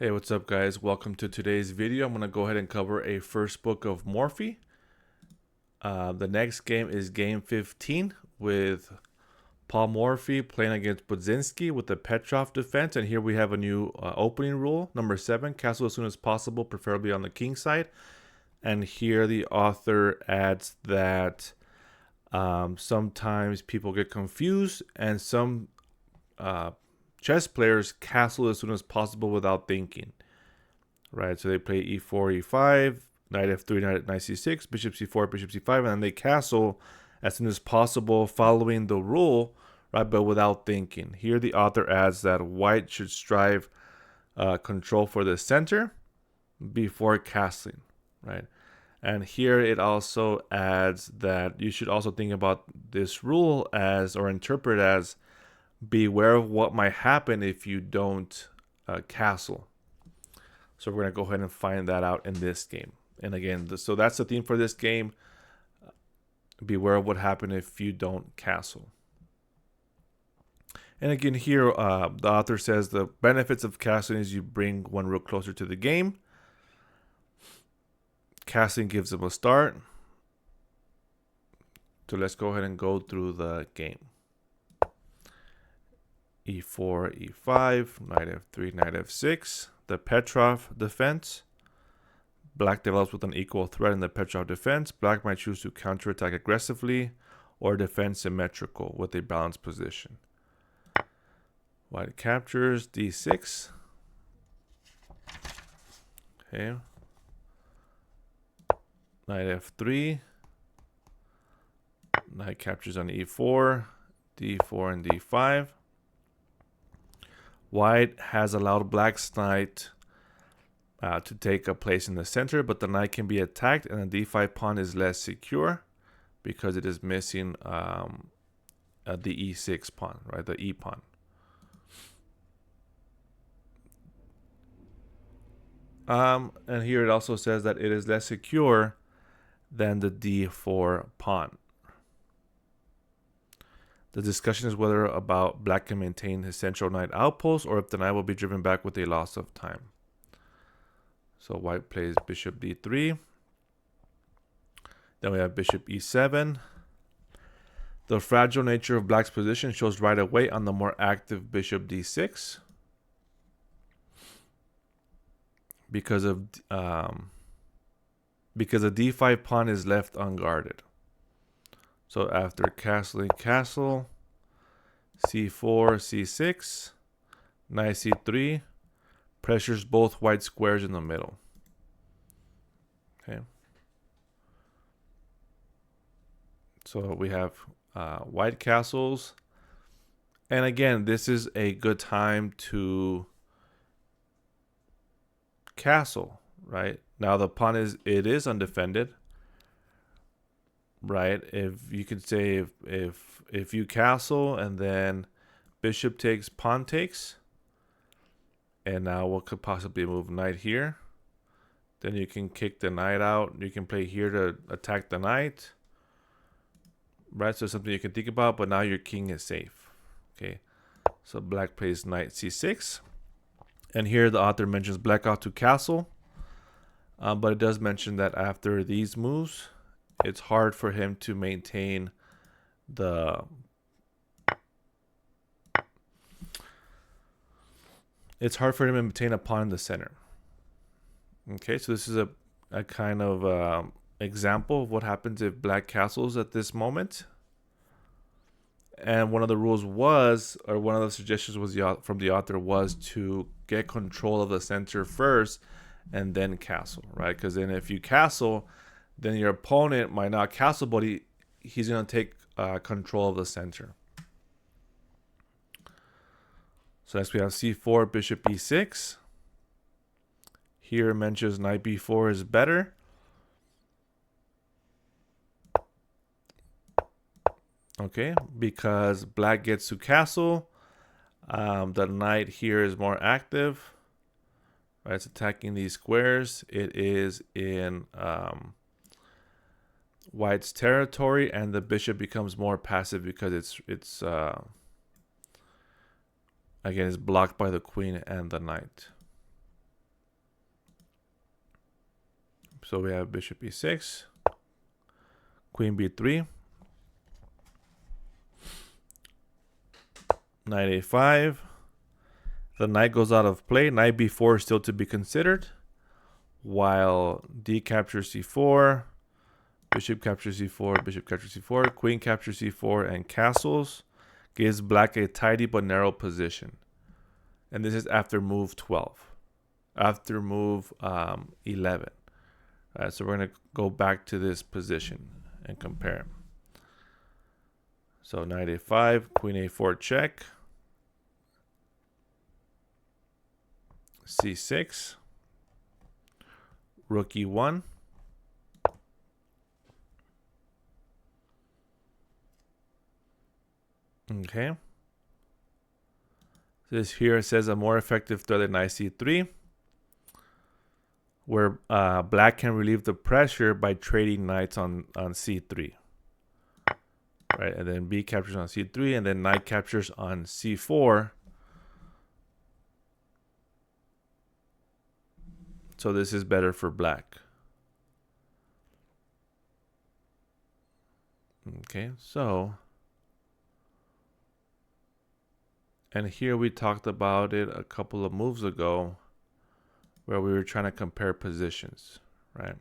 Hey, what's up guys? Welcome to today's video. I'm going to go ahead and cover a First Book of Morphy. The next game is game 15 with Paul Morphy playing against Budzinski with the Petrov defense. And here we have a new opening rule, number 7, castle as soon as possible, preferably on the Kingside. And here the author adds that sometimes people get confused and some chess players castle as soon as possible without thinking. Right, so they play e4, e5, knight f3, knight c6, bishop c4, bishop c5, and then they castle as soon as possible following the rule, right, but without thinking. Here the author adds that white should strive control for the center before castling, right? And here it also adds that you should also think about this rule as, or interpret as, beware of what might happen if you don't castle. So we're going to go ahead and find that out in this game. And again, so that's the theme for this game. Beware of what happens if you don't castle. And again, here the author says the benefits of castling is you bring one rook closer to the game. Castling gives them a start. So let's go ahead and go through the game. e4, e5, knight f3, knight f6. The Petrov defense. Black develops with an equal threat in the Petrov defense. Black might choose to counterattack aggressively or defend symmetrical with a balanced position. White captures d6. Okay. Knight f3. Knight captures on e4, d4, and d5. White has allowed black's knight to take a place in the center, but the knight can be attacked and the d5 pawn is less secure because it is missing the e6 pawn, right? The e pawn. And here it also says that it is less secure than the d4 pawn. The discussion is whether about black can maintain his central knight outpost or if the knight will be driven back with a loss of time. So white plays bishop d3. Then we have bishop e7. The fragile nature of black's position shows right away on the more active bishop d6. Because the d5 pawn is left unguarded. So after castling castle, c4, c6, knight c3, pressures both white squares in the middle. Okay. So we have white castles. And again, this is a good time to castle, right? Now the pawn is undefended. Right, if you could say if you castle and then bishop takes, pawn takes, and now what could possibly move knight here, then you can kick the knight out. You can play here to attack the knight, right? So something you can think about, but now your king is safe. Okay, so black plays knight c6, and here the author mentions black ought to castle, but it does mention that after these moves it's hard for him to maintain the a pawn in the center. Okay, so this is a kind of example of what happens if black castles at this moment. And one of the rules was, or one of the suggestions was from the author was to get control of the center first and then castle, right? Because then if you castle, then your opponent might not castle, but he's going to take control of the center. So next we have c4, bishop e6. Here it mentions knight b4 is better. Okay, because black gets to castle. The knight here is more active. Right, it's attacking these squares. It is in white's territory, and the bishop becomes more passive because it's again is blocked by the queen and the knight. So we have bishop e6, queen b3, knight a5. The knight goes out of play. Knight b4 is still to be considered, while d captures c4, bishop captures c4, bishop captures c4, queen captures c4, and castles gives black a tidy but narrow position. And this is after move 12, after move 11. All right, so we're going to go back to this position and compare. So knight a5, queen a4 check, c6, rook e1, okay. This here says a more effective threat than knight c3, where black can relieve the pressure by trading knights on c3. Right, and then b captures on c3, and then knight captures on c4. So this is better for black. Okay, so, and here we talked about it a couple of moves ago, where we were trying to compare positions, right?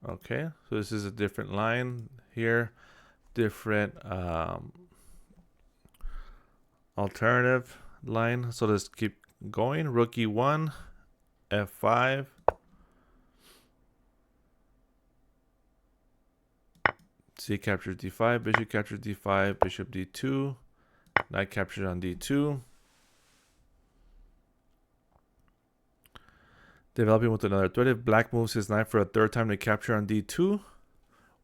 Okay, so this is a different line here, different alternative line. So let's keep going. Rook e1, f5, c captures d5, bishop captures d5, bishop d2, knight captured on d2. Developing with another threat. If black moves his knight for a third time to capture on d2,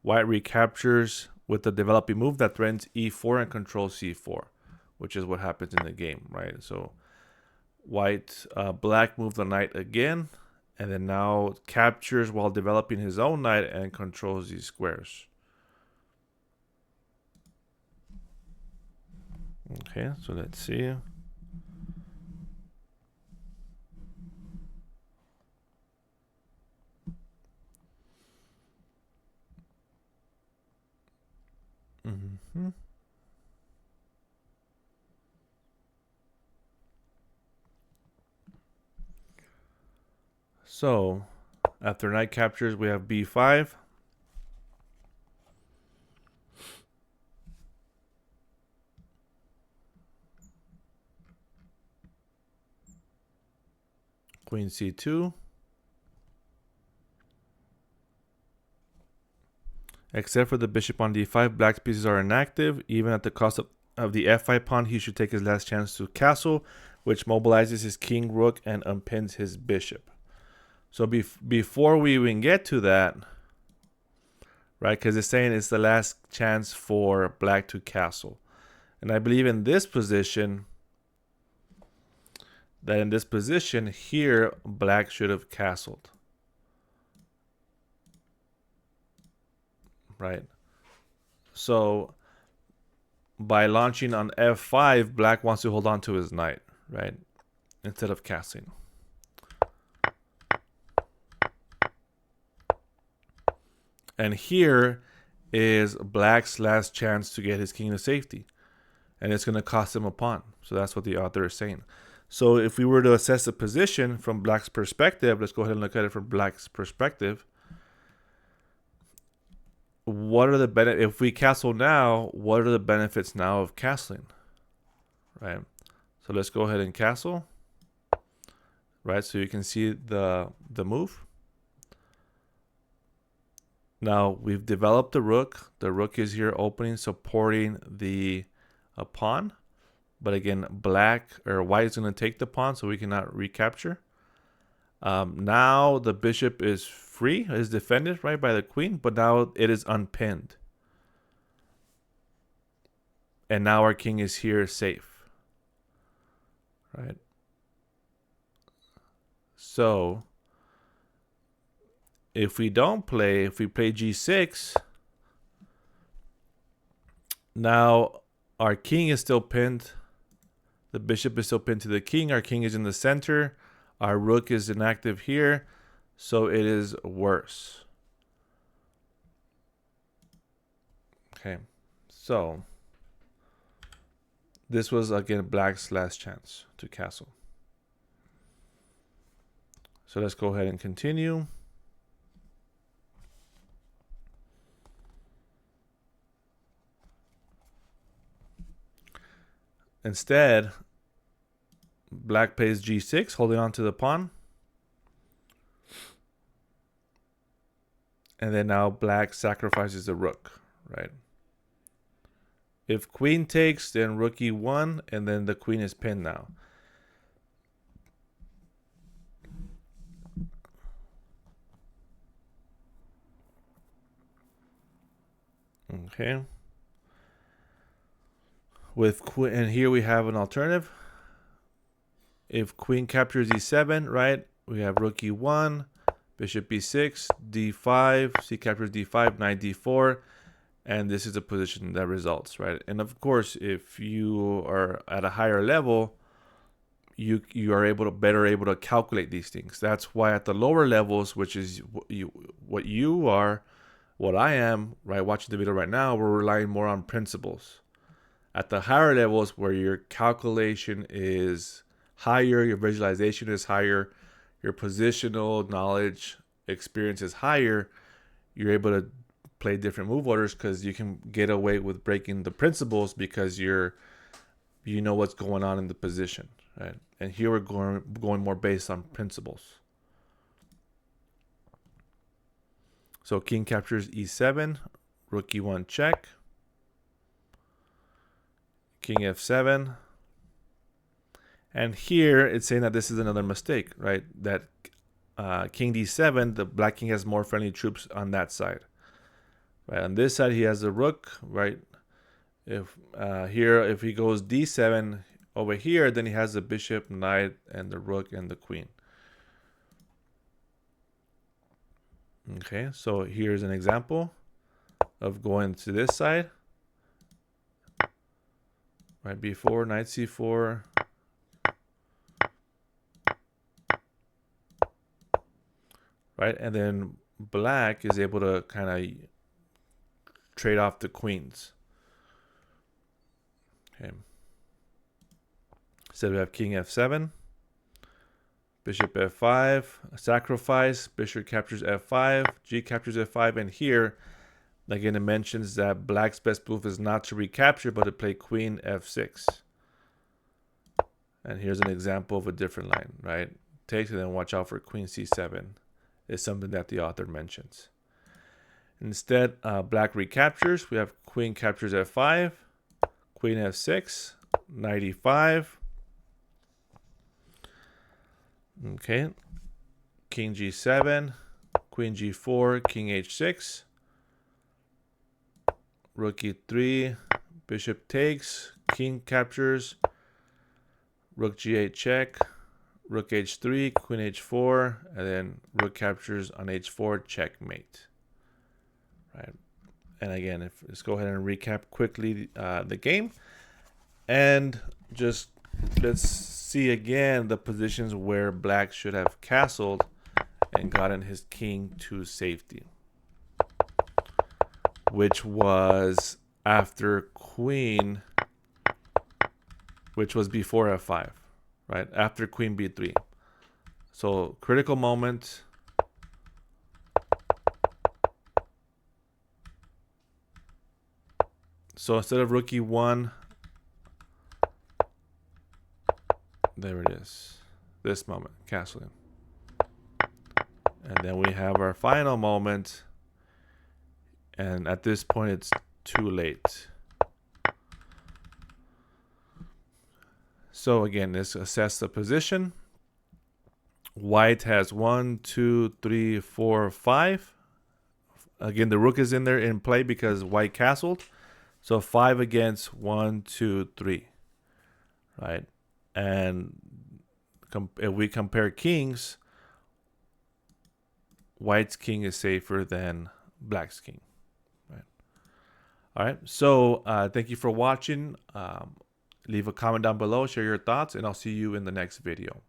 white recaptures with the developing move that threatens e4 and controls c4, which is what happens in the game, right? So black moved the knight again, and then now captures while developing his own knight and controls these squares. Okay, so let's see. So after knight captures, we have b5. Queen c2. Except for the bishop on d5, black's pieces are inactive. Even at the cost of the f5 pawn, he should take his last chance to castle, which mobilizes his king, rook, and unpins his bishop. So before we even get to that, right, because it's saying it's the last chance for black to castle. And I believe in this position, here, black should have castled. Right. So by launching on f5, black wants to hold on to his knight, right, instead of castling. And here is black's last chance to get his king to safety. And it's going to cost him a pawn. So that's what the author is saying. So if we were to assess the position from black's perspective, let's go ahead and look at it from black's perspective. What are the benefits? If we castle now, what are the benefits now of castling? Right. So let's go ahead and castle. Right. So you can see the move. Now we've developed the rook. The rook is here opening, supporting the pawn. But again, white is going to take the pawn, so we cannot recapture. Now the bishop is free, is defended, right, by the queen, but now it is unpinned. And now our king is here safe. Right? So if we play g6, Now our king is still pinned. The bishop is still pinned to the king. Our king is in the center. Our rook is inactive here. So it is worse. Okay. So this was again black's last chance to castle. So let's go ahead and continue. Instead, black plays g6, holding on to the pawn. And then now black sacrifices the rook, right? If queen takes, then rook e1, and then the queen is pinned now. Okay. With queen, and here we have an alternative. If queen captures e7, right, we have rook e1, bishop b6, d5, c captures d5, knight d4, and this is the position that results, right? And of course, if you are at a higher level, you are better able to calculate these things. That's why at the lower levels, which is what you are, what I am, right, watching the video right now, we're relying more on principles. At the higher levels, where your calculation is higher, your visualization is higher, your positional knowledge experience is higher, you're able to play different move orders because you can get away with breaking the principles because you know what's going on in the position, right? And here we're going more based on principles. So king captures e7, rook e1 check, king f7. And here it's saying that this is another mistake, right? That king d7, the black king has more friendly troops on that side. Right, on this side he has the rook, right? If if he goes d7 over here, then he has the bishop, knight, and the rook and the queen. Okay, so here's an example of going to this side. Right, b4, knight c4. Right, and then black is able to kind of trade off the queens. Okay. So we have king f7, bishop f5, sacrifice, bishop captures f5, g captures f5, and here, again, it mentions that black's best move is not to recapture, but to play queen f6. And here's an example of a different line, right? Takes, and then watch out for queen c7 is something that the author mentions. Instead, black recaptures. We have queen captures f5, queen f6, knight e5. Okay, king g7, queen g4, king h6, rook e3, bishop takes, king captures, rook g8 check, rook h3, queen h4, and then rook captures on h4, checkmate. Right, and again, let's go ahead and recap quickly the game, and just let's see again the positions where black should have castled and gotten his king to safety, which was after queen, which was before f5, right? After queen b3. So critical moment. So instead of rook e1, there it is. This moment, castling. And then we have our final moment. And at this point, it's too late. So again, let's assess the position. White has 1, 2, 3, 4, 5. Again, the rook is in there in play because white castled. So 5 against 1, 2, 3. Right? And if we compare kings, white's king is safer than black's king. Right? All right. So thank you for watching. Leave a comment down below, share your thoughts, and I'll see you in the next video.